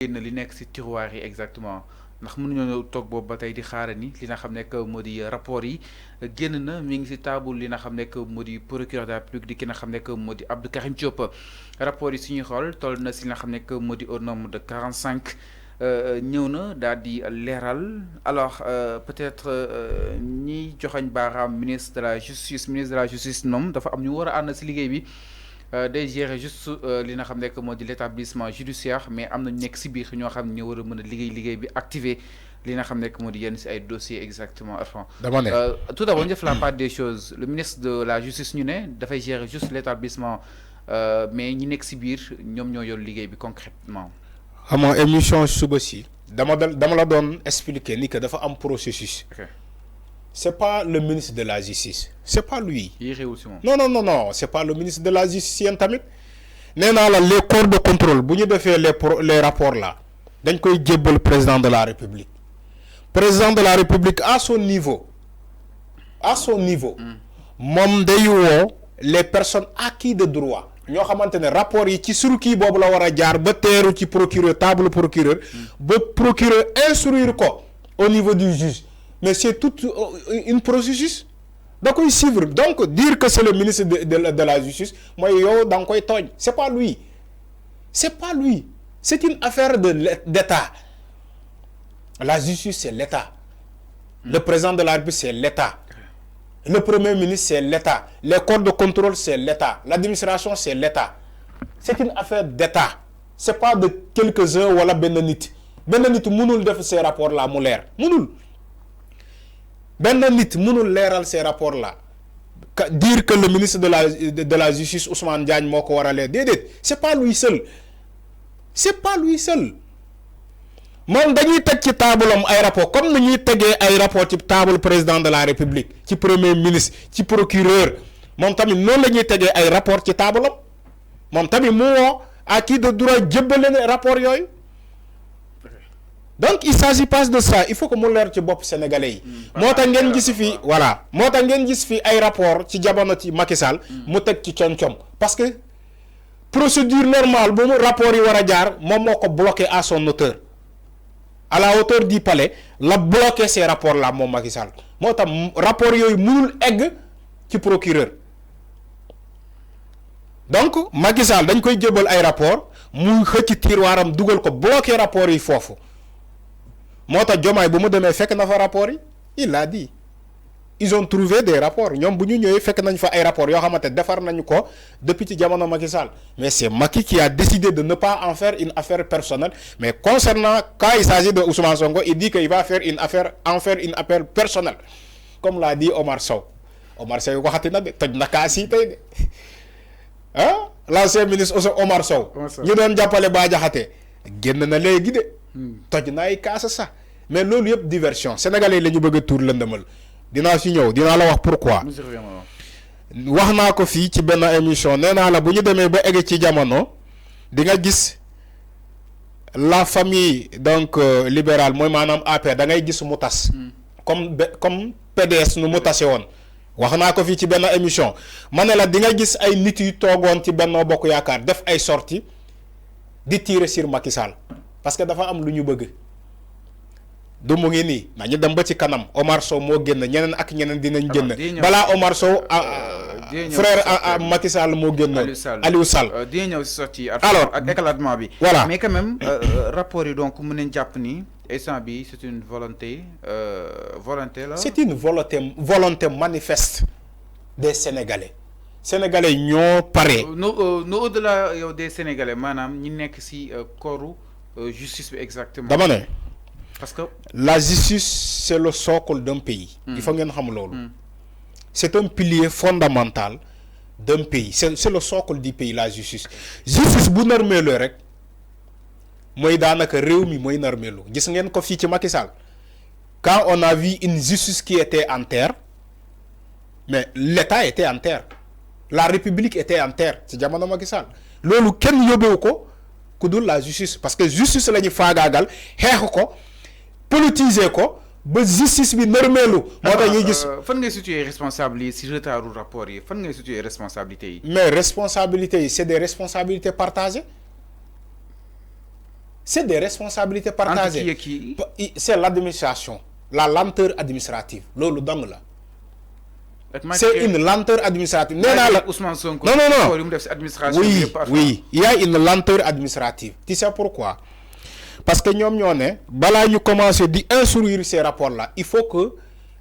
génn li nekk ci tiroir yi exactement ndax mënuñoo toog boobu ba tey di xaarani li nga xam ne moo di rapport yi génn na mi ngi ci table li nga xam ne moo di procureur de la République di ki nga xam ne moo di Abdou Karim Diop rapport yi suñuy xool toll na ci li nga xam ne moo di au nombre de 45 ñëw na daal di leeral alors peut-être ñiy joxañ baaraam ministre de la justice ñoom dafa am ñu war a ànd ci liggéey bi. day gérer juste li nga xam nekk moo di l'établissement judiciaire mais am na ñu nekk si biir ñoo xam ne ñoo war a mën a liggéey bi activer li nga xam nekk moo di yenn si ay dossiers exactement enfin tout d'abord ñu def la part des choses le ministre de la justice ñu ne dafay gérer juste l'établissement mais ñi nekk si biir ñoom ñoo yor liggéey bi concrètement xam nga émission suba si dama la doon expliquer ni que dafa am processus. C'est pas le ministre de la Justice. C'est pas lui. Non. C'est pas le ministre de la Justice. Les corps de contrôle, si nous faisons les rapports là, nous avons le président de la République. Le président de la République, à son niveau, les personnes acquises de droit. Nous avons un rapport qui sur qui bobu la wara jaar ba téru ci procureur table procureur ba procureur instruire ko au niveau du juge. Mais c'est tout un processus. Donc, il suivre. Donc, dire que c'est le ministre de la Justice, moi, c'est pas lui. C'est pas lui. C'est une affaire d'État. La justice, c'est l'État. Le président de la République, c'est l'État. Le premier ministre, c'est l'État. Les corps de contrôle, c'est l'État. L'administration, c'est l'État. C'est une affaire d'État. C'est pas de quelques-uns ou la Benonite. Benonite, mounoul de ces rapports-là, moulaire. Mounoul. Ben nit mënul leeral ces rapports là dire que le ministre de la justice Ousmane Diagne moo ko war a leer déedéet c'est pas lui seul moom dañuy teg ci table am ay rapport comme ni ñuy tegee ay rapport ci table président de la république ci premier ministre ci procureur moom tamit noonu la ñuy tegee ay rapport ci table am moom tamit mu woo à qui de droit jébbale rapport yooyu. Donc il ne s'agit pas de ça, il faut que mu leer ci bopp sénégalais. Moo tax ngeen gis fi voilà, moo tax ngeen gis fi ay rapport ci jamono ci Macky Sall mu teg ci coom-coom parce que procédure normale bu mu rapport yi war a jaar moom moo ko bloqué à son auteur. À la hauteur du palais la bloqué ces rapports là moom Macky Sall moo tax rapport yooyu mënul egg ci procureur. Donc Macky Sall dañ koy jébal ay rapport mu xëcc tiroiram dugal ko bloqué rapport yi foofu. Mota Diomaye bu mu demee fekk na fa rapport yi il l'a dit ils ont trouvé des rapports ñoom bu ñu ñëwee fekk nañ fa ay rapports yoo xamante defar nañu ko depuis ci jamono Macky Sall mais c'est Macky qui a décidé de ne pas en faire une affaire personnelle mais concernant quand il s'agit de Ousmane Sonko il dit qu'il va faire une affaire personnelle comme l'a dit Omar Sow waxati na de toj na kaa si tey de ah l'ancien ministre Omar Sow ñu doon jàppale Bah Diakhaté génn na léegi de toj na ay kaasa sax mais loolu yëpp diversion sénégalais la ñu bëgg a tuur lëndëmal dinaa si ñëw dinaa la wax pourquoi wax naa ko fii ci benn émission nee naa la bu ñu demee ba egg ci jamono di nga gis la famille donc libérale mooy maanaam APR da ngay gis mu tas comme PDS nu mu tase woon wax naa ko fii ci benn émission ma ne la di nga gis ay nit yu toogoon ci Benno Bokk Yaakaar def ay sorties di tirer sur Macky Sall parce que dafa am lu ñu bëgg du mu ngi nii nañu dem ba ci kanam Omar Sow moo génn ñeneen ak ñeneen dinañ génn balaa Omar Sow frère Macky Sall moo génn Aliou Sall dina ñëw si sorti alors ak éclatement bi voilà mais quand même rapport yi donc mën nañ jàpp ni instant bi c'est une volonté là c'est une volonté manifeste des Sénégalais ñoo pare no au-delà yow des Sénégalais maanaam ñi nekk si corps justice bi exactement dama ne parce que la justice c'est le socle d'un pays il faut ngeen xam loolu c'est un pilier fondamental d'un pays c'est le socle du pays la justice bu narmeelu rek mooy daanaka réew mi mooy narmeelu gis ngeen ko fii ci Macky Sall quand on a vu une justice qui était en terre mais l'État était en terre la République était en terre ci jamono Macky Sall loolu kenn yóbbewu ko ku dul la justice parce que justice la ñu faagaagal xeexu ko politiser ko ba justice bi normelu moo tax ñuy gis fan ngay situer responsable yi si retardu rapport yi fan ngay situer responsabilité yi mais responsabilité yi c'est des responsabilités partagées c'est des responsabilités partagées. C'est l'administration, la lenteur administrative. Lolo dang la. C'est une lenteur administrative. Non, oui, il y a une lenteur administrative. Tu sais pourquoi? Parce que nous commençons à instruire ces rapports-là. Il faut que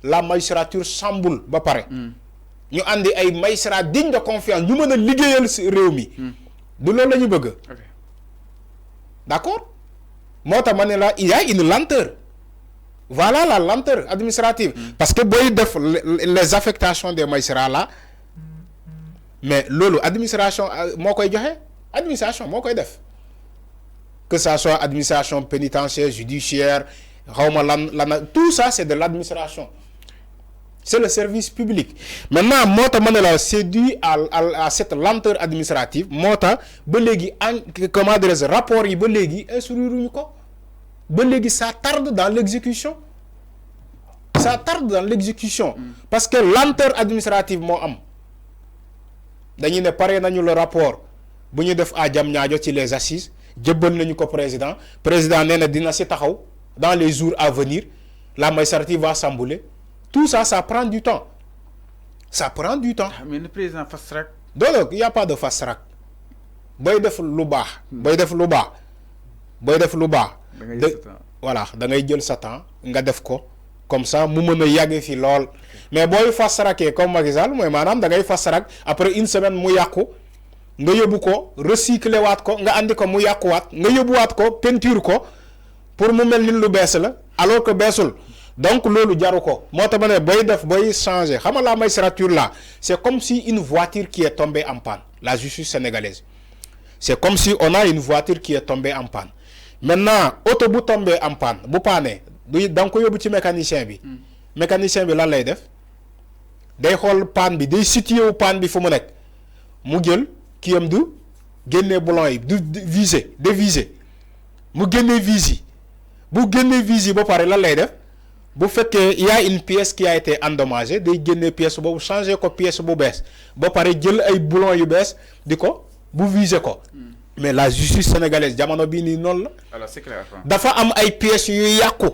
la magistrature chamboule. Nous avons des magistrats dignes de confiance. Nous avons des réunis. De l'eau, nous avons. D'accord? Il y a une lenteur. Voilà la lenteur administrative. Parce que les affectations des magistrats là, mais lolo administration administration que ça soit administration pénitentiaire, judiciaire, tout ça c'est de l'administration. C'est le service public. Maintenant, c'est dû à cette lenteur administrative. Comment dire, rapport ça tarde dans l'exécution. Ça tarde dans l'exécution. Parce que lenteur administrative, dañu ne paré nañu le rapport bu ñu def à Diamniadio ci les assises jëbbal nañu ko président néna dina ci taxaw dans les jours à venir la magistrature va s'embouler. Tout ça prend du temps. Ça prend du temps. Mais le président fast track. Donc il y a pas de fast track. Boy def lu baax voilà da ngay jël sa temps nga def ko comme ça mu meuna yagg fi lol. Mais boy fast tracké comme Macky Sall moy manam da ngay fast track après une semaine mu yakku nga yóbbu ko recycler wat ko nga andi ko mu yakku wat nga yóbbu wat ko peinture ko pour mu mel ni lu bees la alors que beesul. Donc lolu jaru ko motax mané boy changer xam la magistrature là c'est comme si une voiture qui est tombée en panne, la justice sénégalaise. C'est comme si on a une voiture qui est tombée en panne. Maintenant auto bu tombé en panne bu pané dang ko yóbbu ci mécanicien bi. Mécanicien bi lan lay def day xol panne bi day situé wu panne bi fu mu nek mu jël kiyam du génné boulon yi du viser déviser mu génné vis yi bu génné vis yi ba paré lan lay def bu fekkee il y a une pièce qui a été endommagée day génné pièce boobu changer ko pièce bu bees ba paré jël ay boulon yu bees diko bu viser ko. Mais la justice sénégalaise jamono bi ni non la. Alors c'est clair. Dafa am ay pièces yu yakku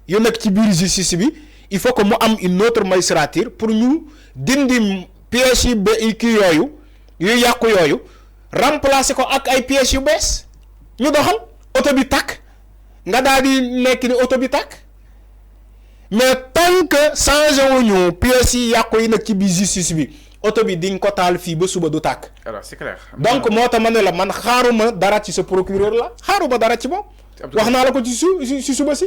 yu nek ci biir justice bi il faut que mu am une autre magistrature pour ñu dindi pièces yi ki yoyu yu yakku yoyu remplacer ko ak ay pièces yu bees ñu doxal auto bi tak nga daal di nekk ni auto bi tak. Mais tant que changé wuñu pièces yi yakku yi nek ci biir justice bi auto bi diñ ko taal fi ba suba du tak. Alors c'est clair. Donc moo tax ma ne la man xaaruma dara ci ce procureur là xaaruma dara ci moom. wax naa la ko ci suba si.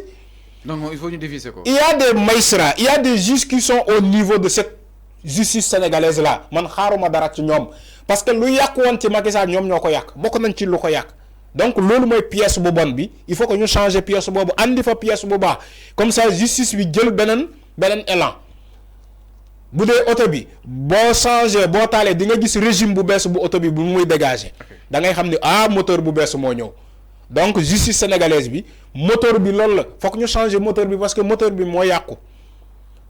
Donc il faut ñu déviser ko. Il y a des magistrats, il y a des juges qui sont au niveau de cette justice sénégalaise là man xaaruma dara ci ñoom parce que lu yàq woon ci Macky Sall ñoom ñoo ko yàq bokk nañ ci lu ko yàq. Donc loolu mooy pièce bu bon bi il faut que ñu changer pièce boobu andi fa pièce bu baax comme ça justice bi jël beneen élan. Bu dee auto bi boo changer boo taalee di nga gis régime bu bees bu auto bi bu muy dégager da ngay xam ni moteur bu bees moo ñëw donc justice sénégalaise bi moteur bi loolu la faut que ñu changer moteur bi parce que moteur bi moo yàqu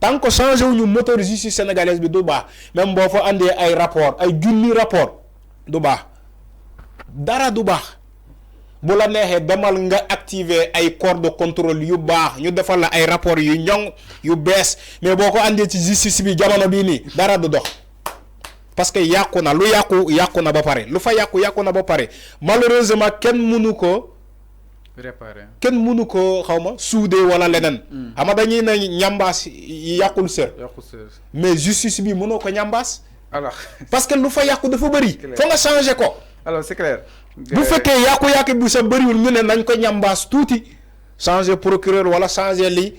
tant que changer wuñu moteur justice sénégalaise bi du baax même boo fa andee ay rapport ay junni rapport du baax dara du baax bu la neexee demal nga activer ay corps de contrôle yu baax ñu defal la ay rapport yu ñoŋ yu bees mais boo ko andee ci justice bi jamono bii nii dara du dox parce que yàqu na lu yàqu na ba pare lu fa yàqu na ba pare malheureusement kenn mënu ko réparer kenn mënu ko xawma souder wala leneen. xam nga dañuy ne ñambaas yàqul sër mais justice bi mënoo ko ñambaas. Alors parce que lu fa yàqu dafa bëri. faut nga changer ko. Alors c'est clair. bu fekkee yàqu bu sa bëriwul ñu ne nañ ko ñambaas tuuti changer procureur wala changer li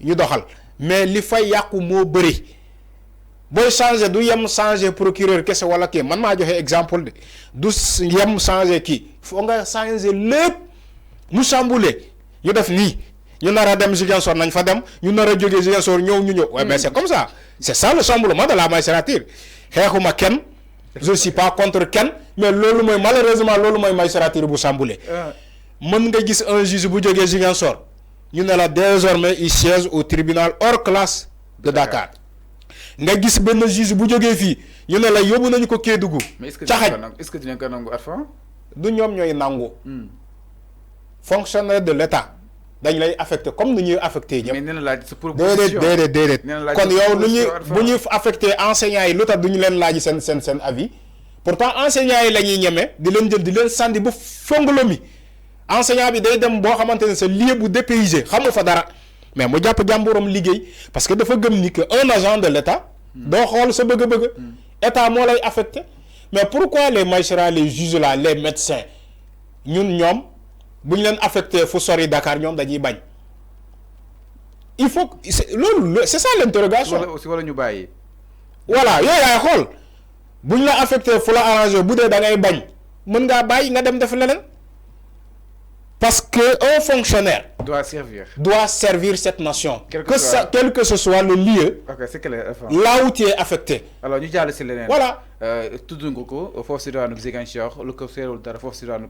ñu doxal mais li fay yàqu moo bëri booy changer du yem changer procureur kese wala kii man maa joxe exemple de du yem changer kii foo nga changer lépp mu chamboulé ñu def nii ñu nar a dem Ziguinchor nañ fa dem ñu nar a jógee Ziguinchor ñëw ñu ñëw. Ouais, mais c'est comme ça c'est ça le chamboulement de la magistrature xeexuma kenn. Je suis pas contre Ken, mais malheureusement lolu moy magistrature bu chamboulé. Mën nga gis un juge bu joggé Ziguinchor ñu ne la désormais il siège au tribunal hors classe de Dakar. Nga gis ben juge bu joggé fi ñu ne la yóbbu nañu ko Kédougou. Mais est-ce que dinañ ko nangu Arfan? Du ñom ñoy nangu. fonctionnaire de l'État dañ lay affecté comme ni ñuy affecté ñëpp. mais nee na laaj sa proposition déedéet kon yow lu ñuy bu ñuy affecté enseignants yi lu tax duñu leen laaj seen avis pourtant enseignants yi la ñuy ñeme di leen jël di leen sànni bu fongolomi enseignant bi day dem boo xamante ne sa lieu bu dépaysé xamu fa dara mais mu jàpp jàmburam liggéey parce que dafa gëm ni que un agent de l'État doo xool sa bëgg-bëgg état moo lay affecté mais pourquoi les magistrats les juges là les médecins ñun ñoom bu ñu leen affecté fu sori Dakar ñoom dañuy bañ il faut c'est ça l'interrogation. wala ñu bàyyi. voilà yooyu yaay xool bu ñu la affecté fu la arrangé bu dee da ngay bañ mën ngaa bàyyi nga dem def leneen parce que un fonctionnaire doit servir cette nation. Quel que ce soit le lieu. Ok, c'est clair. Là où tu es affecté. Alors, nous allons voilà. Tout d'un coup, il faut se rendre à nous